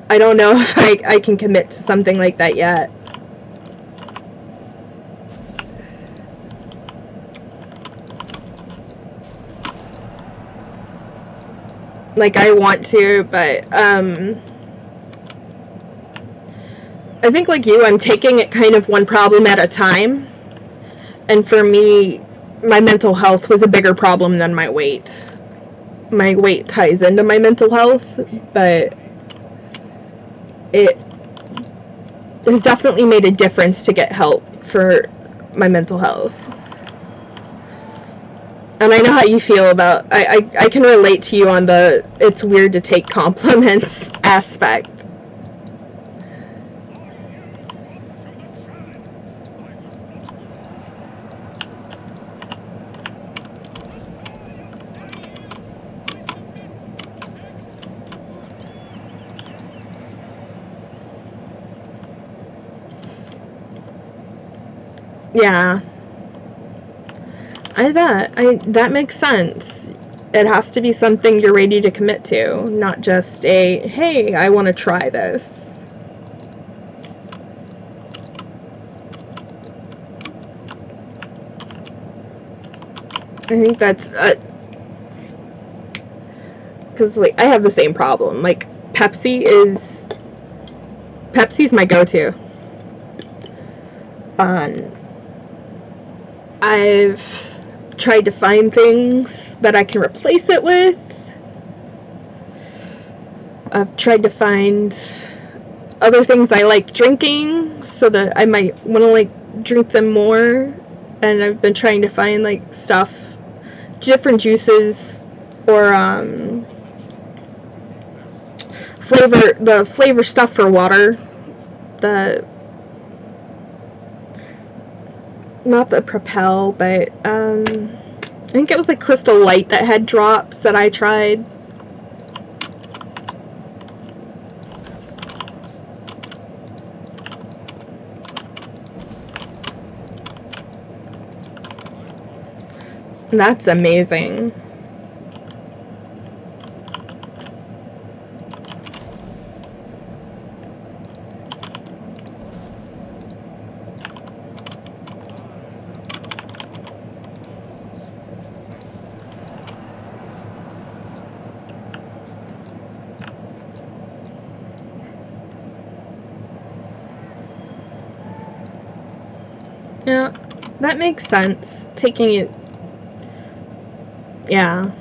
[SPEAKER 1] if I can commit to something like that yet. Like, I want to, but I think like you, I'm taking it kind of one problem at a time. And for me, my mental health was a bigger problem than my weight. My weight ties into my mental health, but it has definitely made a difference to get help for my mental health. And I know how you feel about, I can relate to you on the it's weird to take compliments aspect. Yeah. That makes sense. It has to be something you're ready to commit to, not just a, hey, I want to try this. I think that's, because, like, I have the same problem. Like, Pepsi's my go-to. I've tried to find things that I can replace it with. I've tried to find other things I like drinking so that I might want to, like, drink them more. And I've been trying to find, like, stuff, different juices, or flavor stuff for water. Not the Propel, but I think it was like Crystal Light that had drops that I tried. That's amazing. Yeah, that makes sense. Taking it, yeah.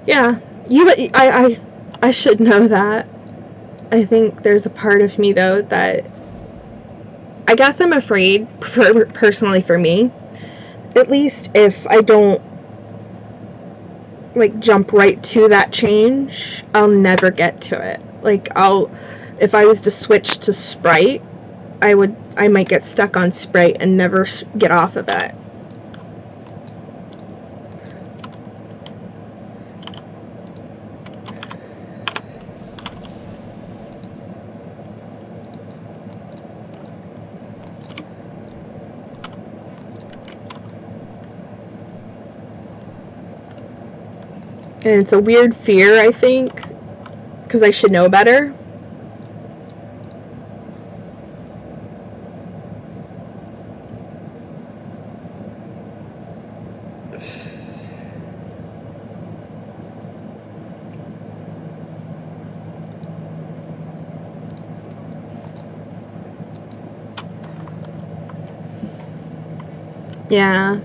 [SPEAKER 1] Yeah, I should know that. I think there's a part of me, though, that I guess I'm afraid, personally for me, at least if I don't like jump right to that change, I'll never get to it. Like if I was to switch to Sprite, I might get stuck on Sprite and never get off of it. And it's a weird fear, I think, because I should know better. Yeah.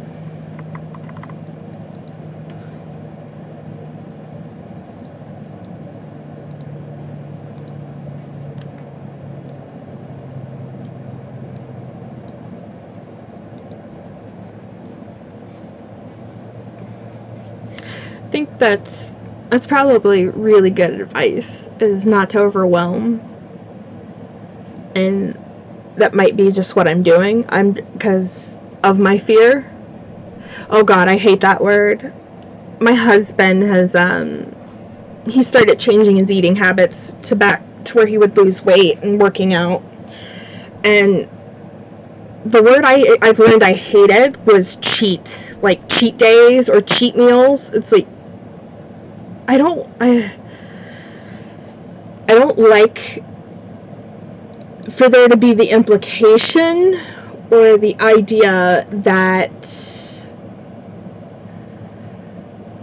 [SPEAKER 1] I think that's probably really good advice, is not to overwhelm. And that might be just what I'm doing. Because of my fear. Oh god, I hate that word. My husband has he started changing his eating habits to back to where he would lose weight and working out. And the word I've learned I hated was cheat. Like cheat days or cheat meals. It's like I don't like for there to be the implication or the idea that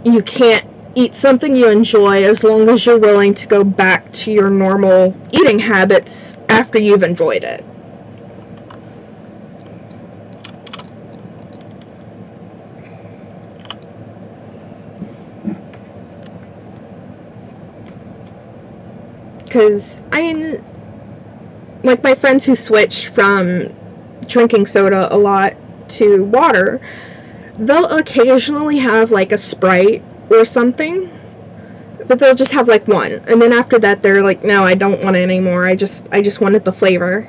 [SPEAKER 1] you can't eat something you enjoy as long as you're willing to go back to your normal eating habits after you've enjoyed it. Because, I mean, like my friends who switch from drinking soda a lot to water, they'll occasionally have like a Sprite or something, but they'll just have like one, and then after that they're like, no, I don't want it anymore, I just wanted the flavor,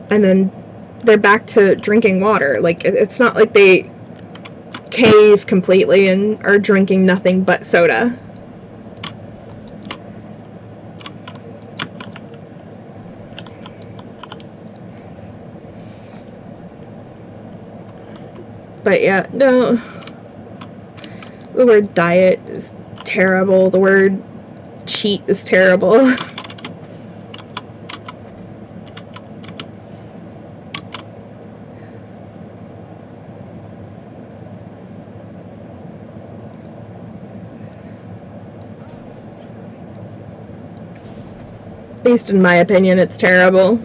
[SPEAKER 1] and then they're back to drinking water. Like, it's not like they cave completely and are drinking nothing but soda. But yeah, no. The word diet is terrible. The word cheat is terrible. At least in my opinion, it's terrible.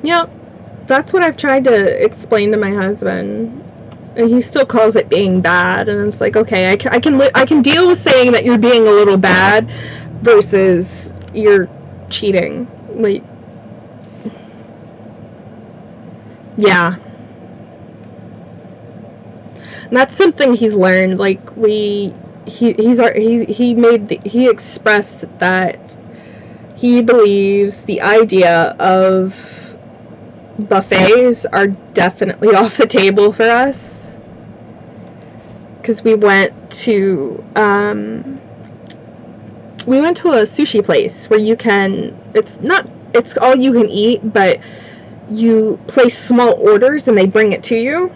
[SPEAKER 1] Yep, that's what I've tried to explain to my husband, and he still calls it being bad. And it's like, okay, I can deal with saying that you're being a little bad versus you're cheating. Like, yeah. And that's something he's learned. Like, he expressed that he believes the idea of buffets are definitely off the table for us, because we went to a sushi place where it's all you can eat, but you place small orders and they bring it to you.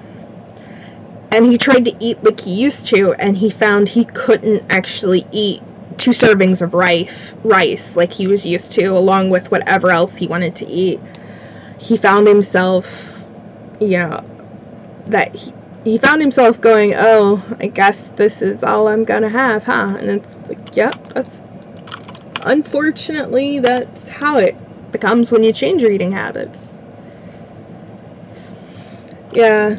[SPEAKER 1] And he tried to eat like he used to, and he found he couldn't actually eat 2 servings of rice like he was used to, along with whatever else he wanted to eat. He found himself, he found himself going, oh, I guess this is all I'm gonna have, huh? And it's like, yep, unfortunately, that's how it becomes when you change your eating habits. Yeah.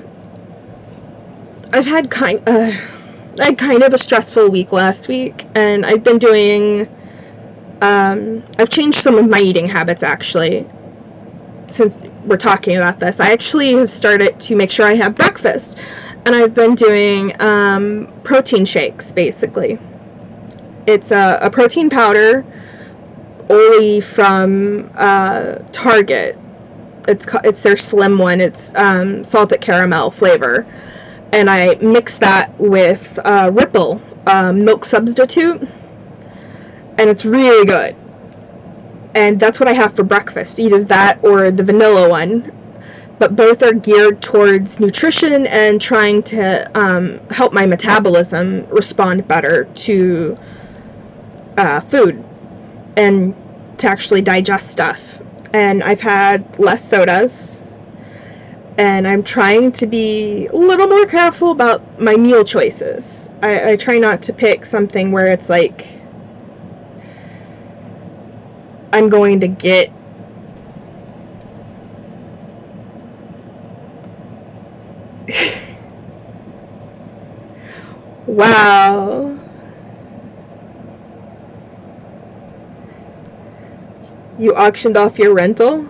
[SPEAKER 1] I had kind of a stressful week last week, and I've been doing, I've changed some of my eating habits, actually, since we're talking about this. I actually have started to make sure I have breakfast, and I've been doing protein shakes, basically. It's a protein powder, only from Target. It's their slim one. It's salted caramel flavor. And I mix that with Ripple milk substitute, and it's really good. And that's what I have for breakfast, either that or the vanilla one. But both are geared towards nutrition and trying to help my metabolism respond better to food and to actually digest stuff. And I've had less sodas, and I'm trying to be a little more careful about my meal choices. I try not to pick something where it's like I'm going to get wow. You auctioned off your rental?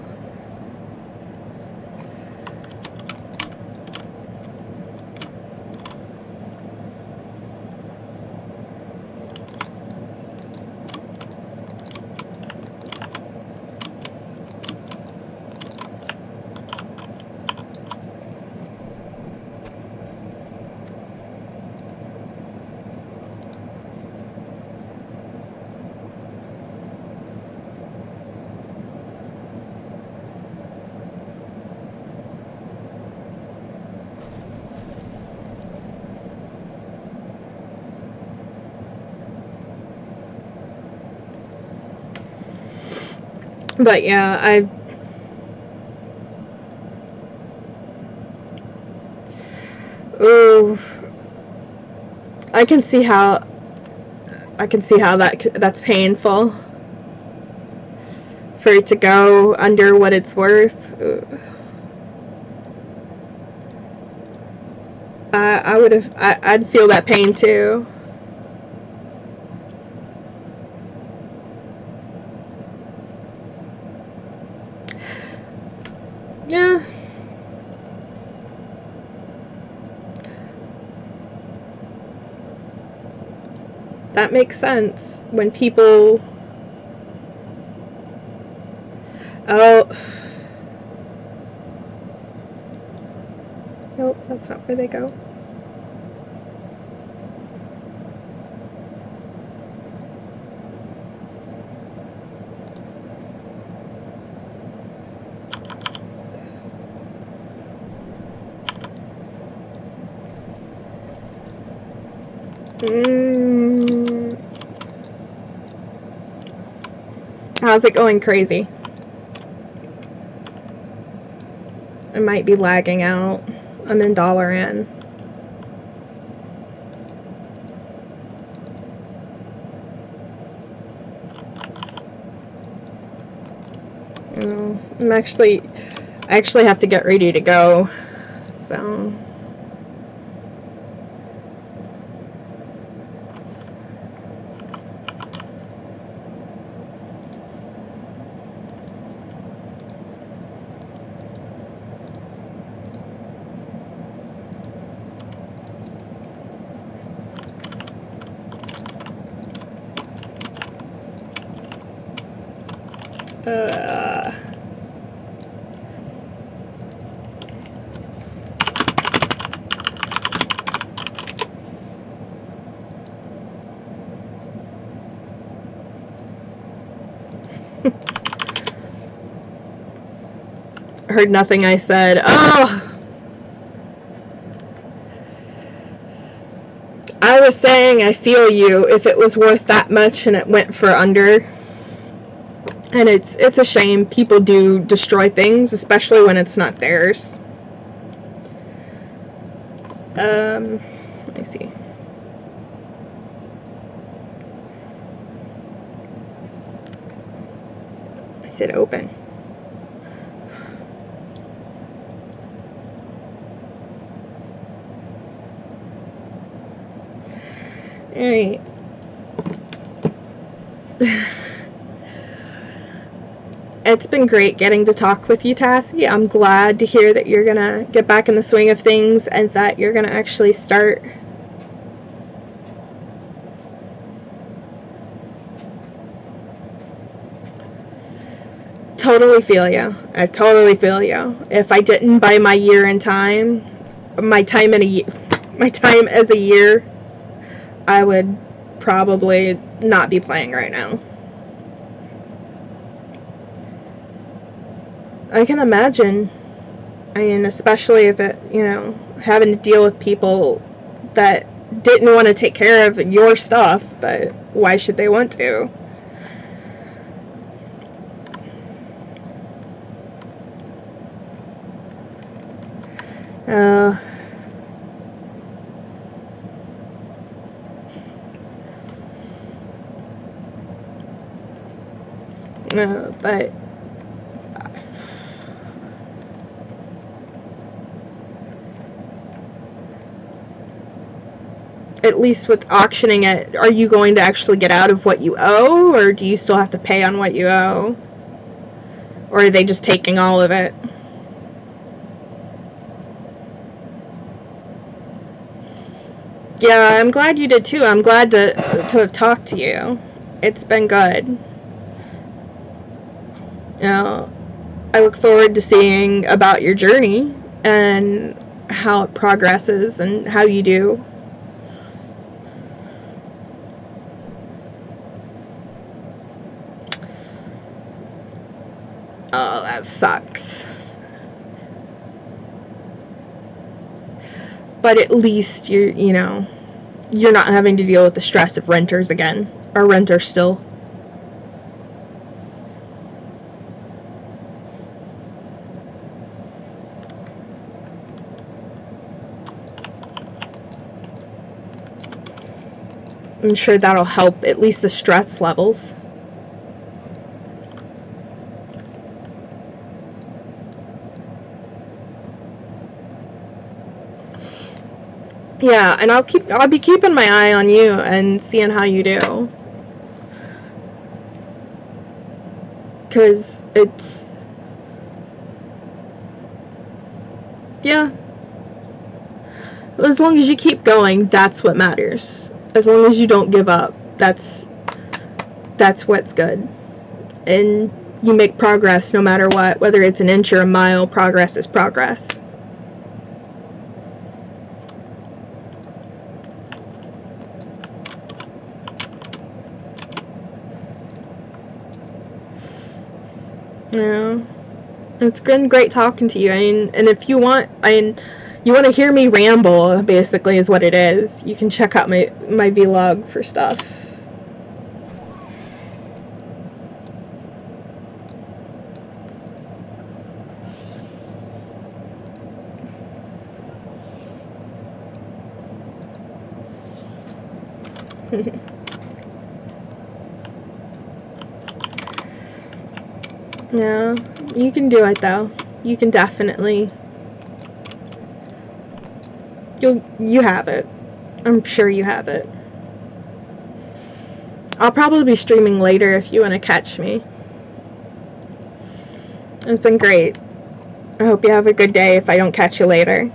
[SPEAKER 1] But yeah, I can see how that's painful for it to go under what it's worth. I'd feel that pain too. Yeah. That makes sense. When people... Oh. Nope, that's not where they go. How's it going? Crazy? I might be lagging out. I'm in $N. I actually have to get ready to go. So. Heard nothing I said. Oh! I was saying I feel you if it was worth that much and it went for under. And it's a shame people do destroy things, especially when it's not theirs. Let me see. wants it open. Alright. It's been great getting to talk with you, Tassie. I'm glad to hear that you're gonna get back in the swing of things and that you're gonna actually start totally feel you. I totally feel you. If I didn't buy my year in time, my time as a year, I would probably not be playing right now. I can imagine. I mean, especially if it, you know, having to deal with people that didn't want to take care of your stuff, but why should they want to? But at least with auctioning it, are you going to actually get out of what you owe, or do you still have to pay on what you owe? Or are they just taking all of it? Yeah, I'm glad you did too. I'm glad to have talked to you. It's been good. You know, I look forward to seeing about your journey and how it progresses and how you do. Oh, that sucks. But at least you know, you're not having to deal with the stress of renters again, or renters still. I'm sure that'll help at least the stress levels. Yeah, and I'll be keeping my eye on you and seeing how you do. 'Cause it's, yeah. As long as you keep going, that's what matters. As long as you don't give up, that's what's good. And you make progress no matter what, whether it's an inch or a mile. Progress is progress. Yeah, it's been great talking to you. I mean, and if you want, you want to hear me ramble, basically, is what it is. You can check out my vlog for stuff. Yeah, you can do it though. You can definitely. You have it. I'm sure you have it. I'll probably be streaming later if you want to catch me. It's been great. I hope you have a good day if I don't catch you later.